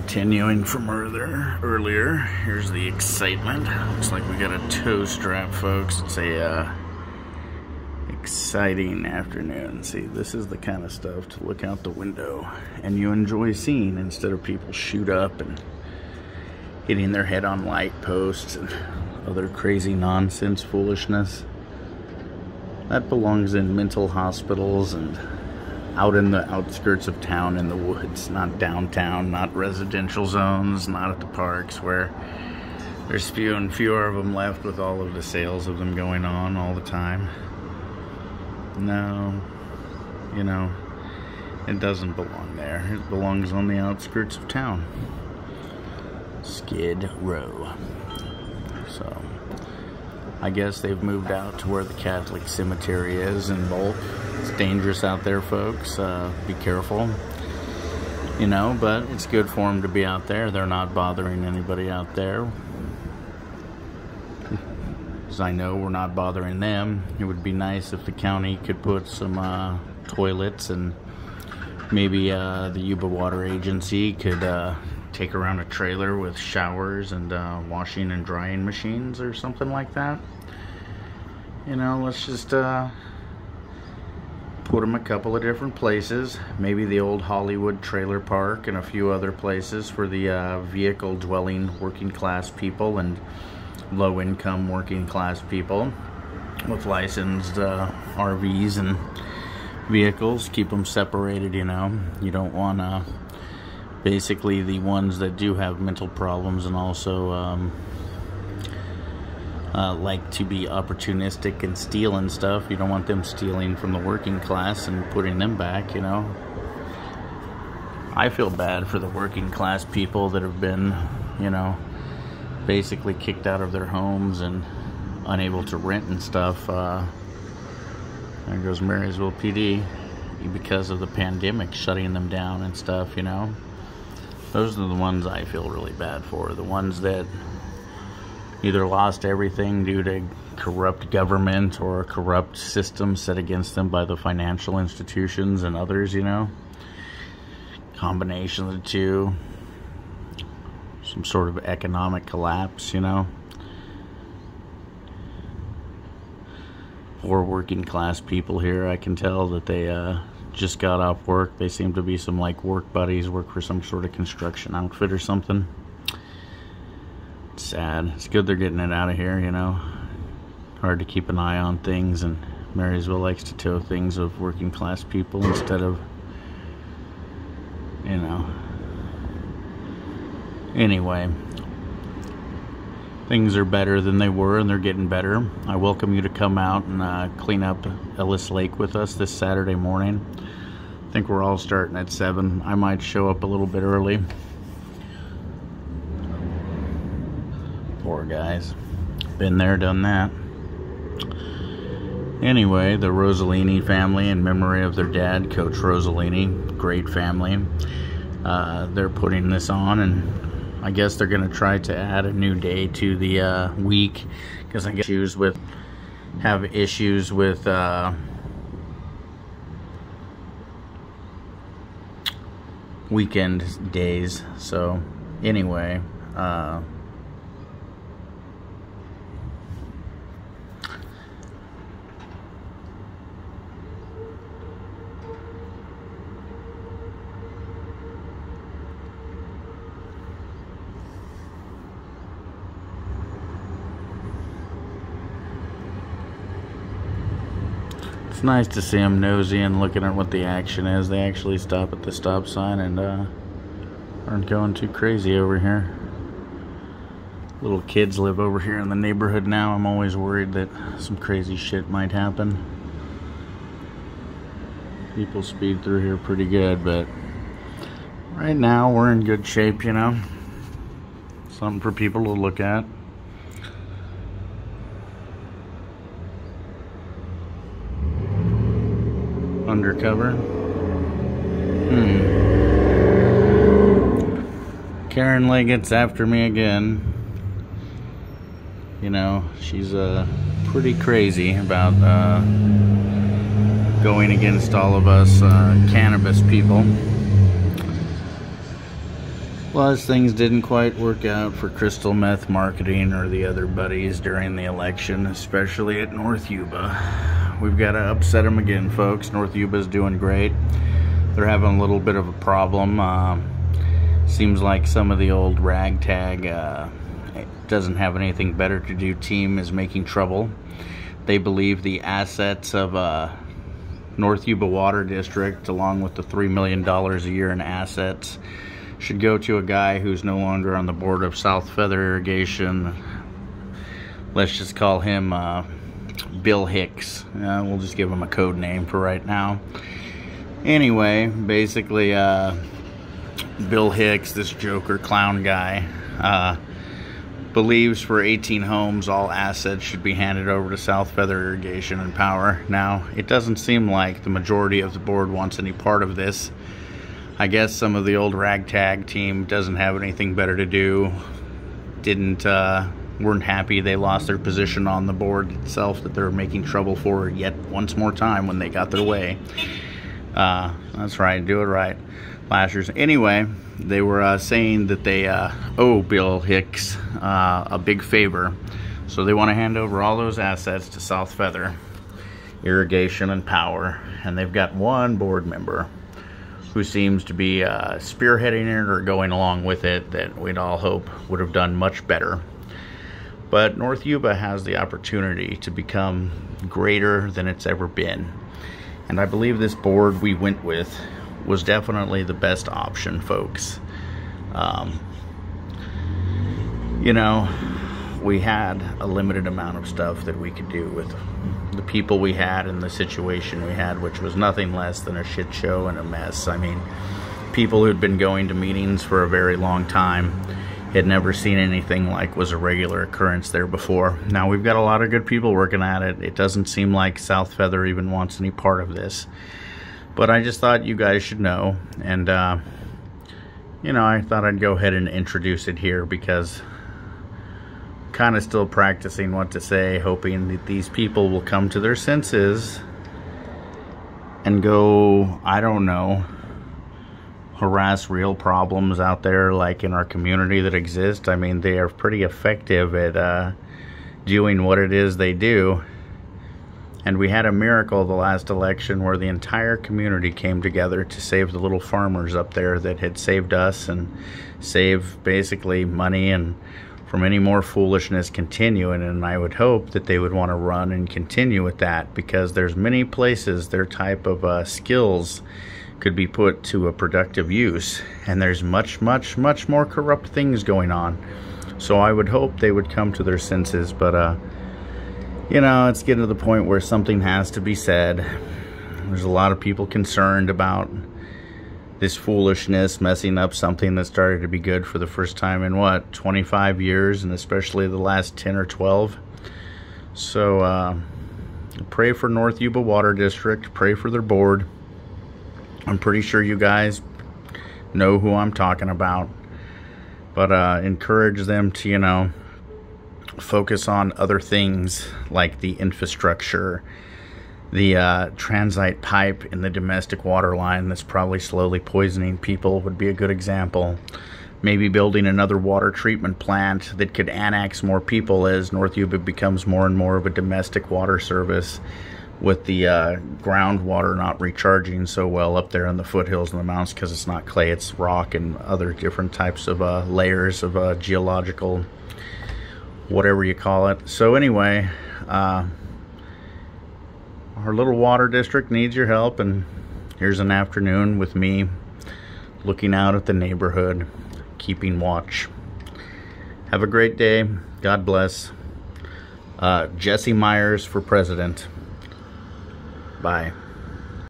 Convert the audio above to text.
Continuing from earlier, here's the excitement. Looks like we got a toe strap, folks. It's a exciting afternoon. See, this is the kind of stuff to look out the window and you enjoy seeing instead of people shoot up and hitting their head on light posts and other crazy nonsense foolishness. That belongs in mental hospitals and out in the outskirts of town in the woods, not downtown, not residential zones, not at the parks where there's fewer and fewer of them left with all of the sales of them going on all the time. No, you know, it doesn't belong there. It belongs on the outskirts of town. Skid Row. So, I guess they've moved out to where the Catholic cemetery is in bulk. It's dangerous out there, folks. Be careful. You know, but it's good for them to be out there. They're not bothering anybody out there. As I know, we're not bothering them. It would be nice if the county could put some toilets, and maybe the Yuba Water Agency could take around a trailer with showers and washing and drying machines or something like that. You know, let's just put them a couple of different places. Maybe the old Hollywood trailer park and a few other places for the vehicle dwelling working class people and low income working class people with licensed RVs and vehicles. Keep them separated, you know. You don't want basically the ones that do have mental problems and also like to be opportunistic and steal and stuff. You don't want them stealing from the working class and putting them back, you know. I feel bad for the working class people that have been, you know, basically kicked out of their homes and unable to rent and stuff. There goes Marysville PD because of the pandemic shutting them down and stuff, you know. Those are the ones I feel really bad for. The ones that either lost everything due to corrupt government or a corrupt system set against them by the financial institutions and others, you know. Combination of the two. Some sort of economic collapse, you know. Poor working class people here. I can tell that they just got off work. They seem to be some like work buddies, work for some sort of construction outfit or something. It's sad. It's good they're getting it out of here, you know. Hard to keep an eye on things, and Marysville likes to tow things of working class people instead of, you know. Anyway, things are better than they were, and they're getting better. I welcome you to come out and clean up Ellis Lake with us this Saturday morning. I think we're all starting at 7. I might show up a little bit early. Poor guys. Been there, done that. Anyway, the Rossellini family, in memory of their dad, Coach Rossellini, great family. They're putting this on, and I guess they're going to try to add a new day to the week, because I guess have issues with weekend days. So anyway, it's nice to see them nosy and looking at what the action is. They actually stop at the stop sign and aren't going too crazy over here. Little kids live over here in the neighborhood now. I'm always worried that some crazy shit might happen. People speed through here pretty good, but right now we're in good shape, you know. Something for people to look at. Undercover. Karen Leggett's after me again. You know, she's pretty crazy about going against all of us cannabis people. Plus, things didn't quite work out for Crystal Meth Marketing or the other buddies during the election, especially at North Yuba. We've got to upset them again, folks. North Yuba's doing great. They're having a little bit of a problem. Seems like some of the old ragtag doesn't have anything better to do team is making trouble. They believe the assets of North Yuba Water District, along with the $3 million a year in assets, should go to a guy who's no longer on the board of South Feather Irrigation. Let's just call him Bill Hicks. We'll just give him a code name for right now. Anyway, basically, Bill Hicks, this joker clown guy, believes for 18 homes all assets should be handed over to South Feather Irrigation and Power. Now, it doesn't seem like the majority of the board wants any part of this. I guess some of the old ragtag team doesn't have anything better to do. Weren't happy they lost their position on the board itself that they're making trouble for yet once more time when they got their way. That's right, do it right, Lashers. Anyway, they were saying that they owe Bill Hicks a big favor. So they want to hand over all those assets to South Feather Irrigation and Power. And they've got one board member who seems to be spearheading it or going along with it that we'd all hope would have done much better. But North Yuba has the opportunity to become greater than it's ever been. And I believe this board we went with was definitely the best option, folks. You know, we had a limited amount of stuff that we could do with the people we had and the situation we had, which was nothing less than a shit show and a mess. I mean, people who'd been going to meetings for a very long time had never seen anything like was a regular occurrence there before. Now, we've got a lot of good people working at it. It doesn't seem like South Feather even wants any part of this. But I just thought you guys should know. And, you know, I thought I'd go ahead and introduce it here because kind of still practicing what to say, hoping that these people will come to their senses and go, I don't know, harass real problems out there like in our community that exist. I mean, they are pretty effective at doing what it is they do. And we had a miracle the last election where the entire community came together to save the little farmers up there that had saved us and save basically money and from any more foolishness continuing. And I would hope that they would want to run and continue with that, because there's many places their type of skills could be put to a productive use, and there's much more corrupt things going on. So I would hope they would come to their senses. But you know, it's getting to the point where something has to be said. There's a lot of people concerned about this foolishness messing up something that started to be good for the first time in what, 25 years, and especially the last 10 or 12. So pray for North Yuba Water District, pray for their board. I'm pretty sure you guys know who I'm talking about. But encourage them to, you know, focus on other things like the infrastructure, the transite pipe in the domestic water line that's probably slowly poisoning people would be a good example. Maybe building another water treatment plant that could annex more people as North Yuba becomes more and more of a domestic water service, with the groundwater not recharging so well up there in the foothills and the mountains because it's not clay, it's rock and other different types of layers of geological, whatever you call it. So anyway, our little water district needs your help, and here's an afternoon with me looking out at the neighborhood, keeping watch. Have a great day. God bless. Jesse Myers for president. Bye.